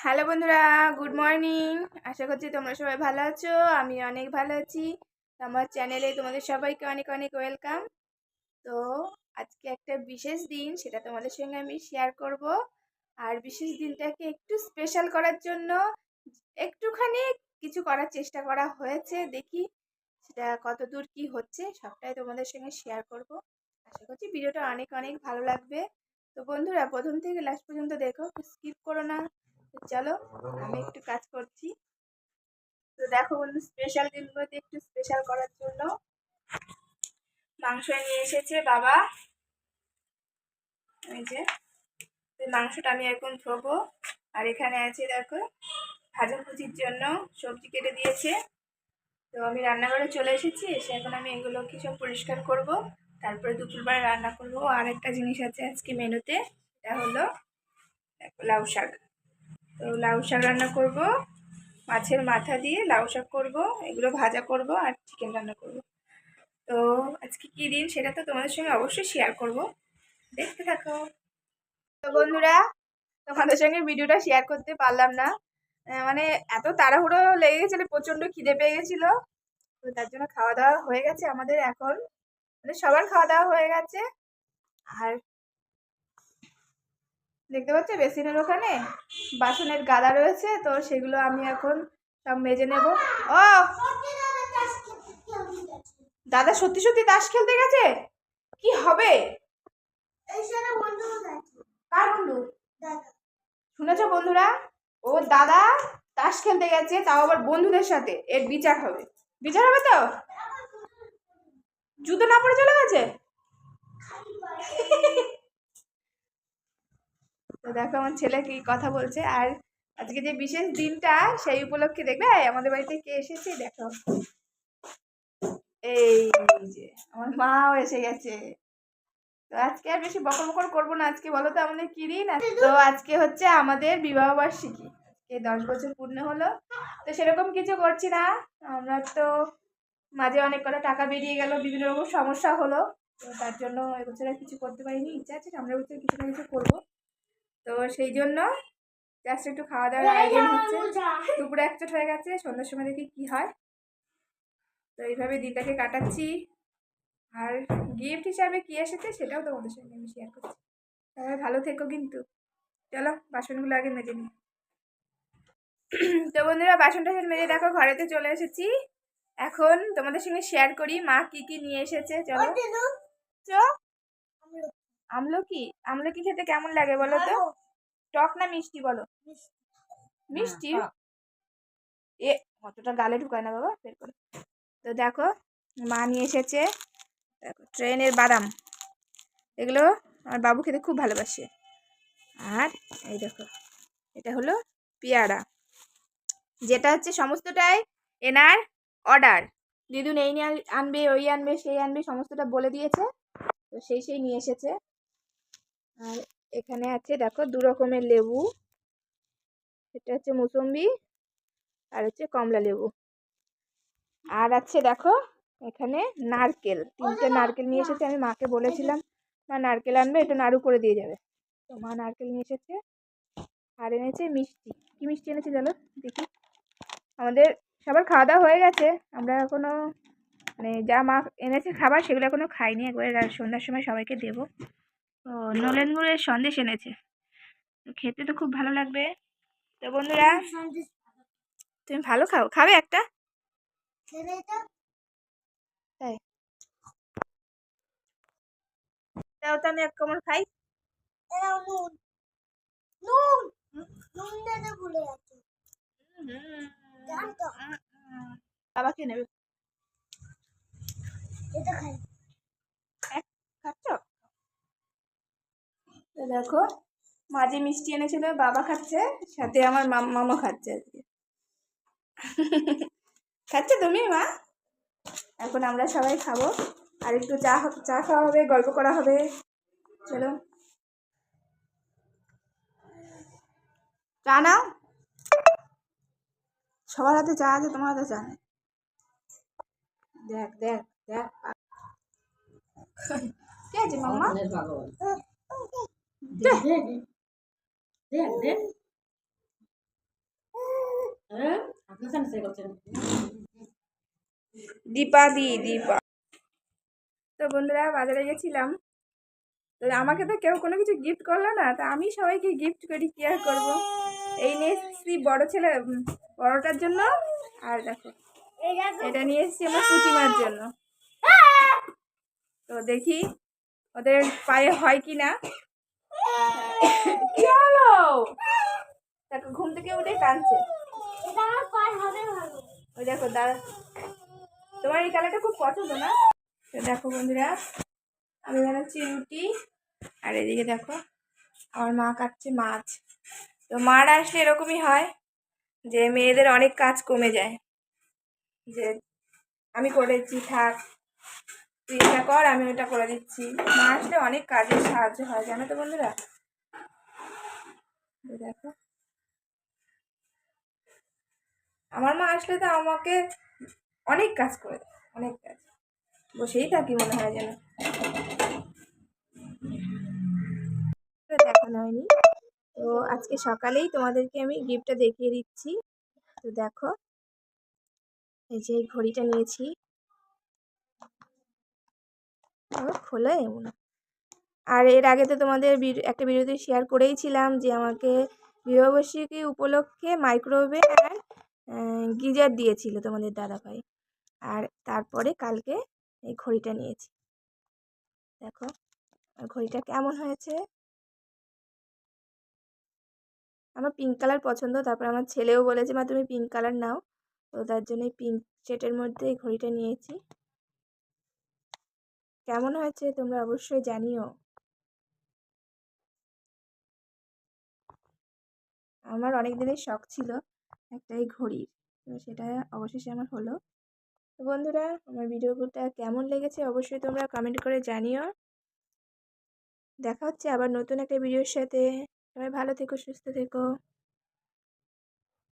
Hello বন্ধুরা, good morning. আশা করছি তোমরা সবাই ভালো আছো। আমি অনেক ভালো আছি। আমার চ্যানেলে তোমাদের সবাইকে অনেক অনেক ওয়েলকাম। তো আজকে একটা বিশেষ দিন, সেটা তোমাদের সঙ্গে আমি শেয়ার করব। আর বিশেষ দিনটাকে একটু স্পেশাল করার জন্য একটুখানি কিছু করার চেষ্টা করা হয়েছে। দেখি সেটা কতদূর কি হচ্ছে, সবটাই তোমাদের সঙ্গে শেয়ার করব। আশা করছি ভিডিওটা অনেক অনেক ভালো লাগবে। তো বন্ধুরা, প্রথম থেকে লাস্ট পর্যন্ত দেখো, স্কিপ করো না। তো চলো, আমি একটু কাজ করছি। তো দেখো বন্ধু, স্পেশাল দিনগুলোতে একটু স্পেশাল করার জন্য মাংস নিয়ে এসেছে বাবা। এই যে মাংসটা আমি এখন ধোবো। আর এখানে আছে দেখো ভাজাভুজির জন্য সবজি কেটে দিয়েছে। তো আমি রান্নাঘরে চলে এসেছি, এসে এখন আমি এগুলো কি সব পরিষ্কার করব, তারপরে দুপুরবেলা রান্না করবো। আর একটা জিনিস আছে আজকে মেনুতে, এটা হলো লাউ শাক। তো লাউ শাক রান্না করব, মাছের মাথা দিয়ে লাউ শাক করবো, এগুলো ভাজা করব আর চিকেন রান্না করব। তো আজকে কি দিন সেটা তো তোমাদের সঙ্গে অবশ্যই শেয়ার করব, দেখতে থাকো। তো বন্ধুরা, তোমাদের সঙ্গে ভিডিওটা শেয়ার করতে পারলাম না, মানে এত তাড়াহুড়ো লেগে গেছিলো, প্রচণ্ড খিদে পেয়ে গেছিলো। তো তার জন্য খাওয়া দাওয়া হয়ে গেছে আমাদের এখন, মানে সবার খাওয়া দাওয়া হয়ে গেছে। আর দেখতে পাচ্ছ বেসিনের ওখানে বাসনের গাদা রয়েছে, তো সেগুলো আমি এখন সব মেজে নেব। ও দাদা সত্যি সত্যি তাস খেলতে গেছে? কি হবে? কার বন্ধু? শুনেছ বন্ধুরা, ও দাদা তাস খেলতে গেছে, তাও আবার বন্ধুদের সাথে। এর বিচার হবে, বিচার হবে তো। জুতো না পরে চলে গেছে। তো দেখো আমার ছেলে কি কথা বলছে। আর আজকে যে বিশেষ দিনটা, সেই উপলক্ষে দেখবে আমাদের বাড়িতে কে এসেছে দেখো। এই যে আমার মাও এসে গেছে। তো আজকে আর বেশি বকর বকর করবো না। আজকে বলো তো আমাদের কি দিন? তো আজকে হচ্ছে আমাদের বিবাহ বার্ষিকী। আজকে 10 বছর পূর্ণ হলো। তো সেরকম কিছু করছি না, আমরা তো মাঝে অনেক কটা টাকা বেরিয়ে গেল, বিভিন্ন রকম সমস্যা হলো। তো তার জন্য এবছর আর কিছু করতে পারিনি। ইচ্ছা আছে সামনের বছর কিছু না কিছু করবো। তো সেই জন্য জাস্ট একটু খাওয়া দাওয়ার আয়োজন হচ্ছে। দুপুরে একচোট হয়ে গেছে, সন্ধ্যার সময় দেখি কি হয়। তো এইভাবে দিনটাকে কাটাচ্ছি। আর গিফট হিসাবে কি এসেছে সেটাও তোমাদের সঙ্গে আমি শেয়ার করছি। সবাই ভালো থেকো কিন্তু। চলো বাসনগুলো আগে মেজে নিই। তো বন্ধুরা, বাসন টাসন মেজে দেখো ঘরেতে চলে এসেছি। এখন তোমাদের সঙ্গে শেয়ার করি মা কি কি নিয়ে এসেছে। চলো। আমলকি, আমলকি খেতে কেমন লাগে বলো তো? টক না মিষ্টি বলো? মিষ্টি। এ অতটা গালে ঢুকায় না বাবা, বের করে। তো দেখো মা নিয়ে এসেছে, দেখো ট্রেনের বাদাম, এগুলো আমার বাবু খেতে খুব ভালোবাসে। আর এই দেখো এটা হলো পেয়ারা, যেটা হচ্ছে সমস্তটাই এনার অর্ডার। দিদুন এই নিয়ে আনবে, ওই আনবে, সেই আনবে, সমস্তটা বলে দিয়েছে। তো সেই নিয়ে এসেছে। আর এখানে আছে দেখো 2 রকমের লেবু, এটা হচ্ছে মুসম্বি আর হচ্ছে কমলা লেবু। আর আছে দেখো এখানে নারকেল, 3টে নারকেল নিয়ে এসেছে। আমি মাকে বলেছিলাম মা নারকেল আনবে, একটু নাড়ু করে দিয়ে যাবে। তো মা নারকেল নিয়ে এসেছে। আর এনেছে মিষ্টি। কি মিষ্টি এনেছে জানো দেখি? আমাদের সবার খাওয়া দাওয়া হয়ে গেছে, আমরা এখনো মানে যা মা এনেছে খাবার সেগুলো এখনো খাইনি, একবারে সন্ধ্যার সময় সবাইকে দেবো। তো নলেন গুড়ের সন্দেশ এনেছে, খেতে তো খুব ভালো লাগবে। তো বন্ধুরা, তুমি ভালো খাবে একটা? তাই তাও তো আমি 1 কামড় খাই। বাবা খেয়ে নেবে। খাচ্ছ? তো দেখো মাঝে মিষ্টি এনেছিল, বাবা খাচ্ছে, সাথে আমার মামা খাচ্ছে আজকে। খাচ্ছে তুমি মা? এখন আমরা সবাই খাবো, আর একটু চা খাওয়া হবে, গল্প করা হবে। চলো চা নাও। সবার হাতে চা আছে, তোমার হাতে চা নেই। দেখ দেখ দেখ কে আছে মাম্মা? দীপা দীপা। তো বন্ধুরা বাজারে গেছিলাম, তো আমাকে তো কেউ কোনো কিছু গিফট করলো না, তো আমি সবাইকে গিফট করি, কি আর করবো। এই নিয়ে এসেছি বড় ছেলে বড়টার জন্য, আর দেখো এটা নিয়ে এসেছি আমার পুচিমার জন্য। তো দেখি ওদের পায়ে হয় কি না। কি হলো? দেখো ঘুম থেকে উঠে কাঁদছে। ওই দেখো দাঁড়া, তোমার এই কালারটা খুব পছন্দ না? তো দেখো বন্ধুরা, আমি বানাচ্ছি রুটি, আর এদিকে দেখো আমার মা কাটছে মাছ। তো মারা আসলে এরকমই হয় যে মেয়েদের অনেক কাজ কমে যায়, যে আমি করেছি থাক তুই এটা কর, আমি ওটা করে দিচ্ছি। মা আসলে অনেক কাজের সাহায্য হয়, জানো তো বন্ধুরা। দেখো আমার মা আসলে তো আমাকে অনেক কাজ করে দেয়, অনেক কাজ, বসেই থাকি মনে হয় যেন। দেখানো হয়নি, তো আজকে সকালেই তোমাদেরকে আমি গিফটটা দেখিয়ে দিচ্ছি। তো দেখো এই যে ঘড়িটা নিয়েছি, খোলা এমন। আর এর আগে তো তোমাদের একটা ভিডিওতে শেয়ার করেইছিলাম যে আমাকে বিবাহবার্ষিকী উপলক্ষে মাইক্রোওভেন আর গিজার দিয়েছিল তোমাদের দাদাভাই। আর তারপরে কালকে এই ঘড়িটা নিয়েছি। দেখো ঘড়িটা কেমন হয়েছে। আমার পিঙ্ক কালার পছন্দ, তারপর আমার ছেলেও বলেছে মা তুমি পিঙ্ক কালার নাও, তো তার জন্য পিঙ্ক সেটের মধ্যে এই ঘড়িটা নিয়েছি। কেমন হয়েছে তোমরা অবশ্যই জানিও। আমার অনেক দিনের শখ ছিল একটা এই ঘড়ির, তো সেটা অবশেষে আমার হলো। তো বন্ধুরা আমার ভিডিওটা কেমন লেগেছে অবশ্যই তোমরা কমেন্ট করে জানিও। দেখা হচ্ছে আবার নতুন একটা ভিডিওর সাথে। সবাই ভালো থেকো, সুস্থ থেকো।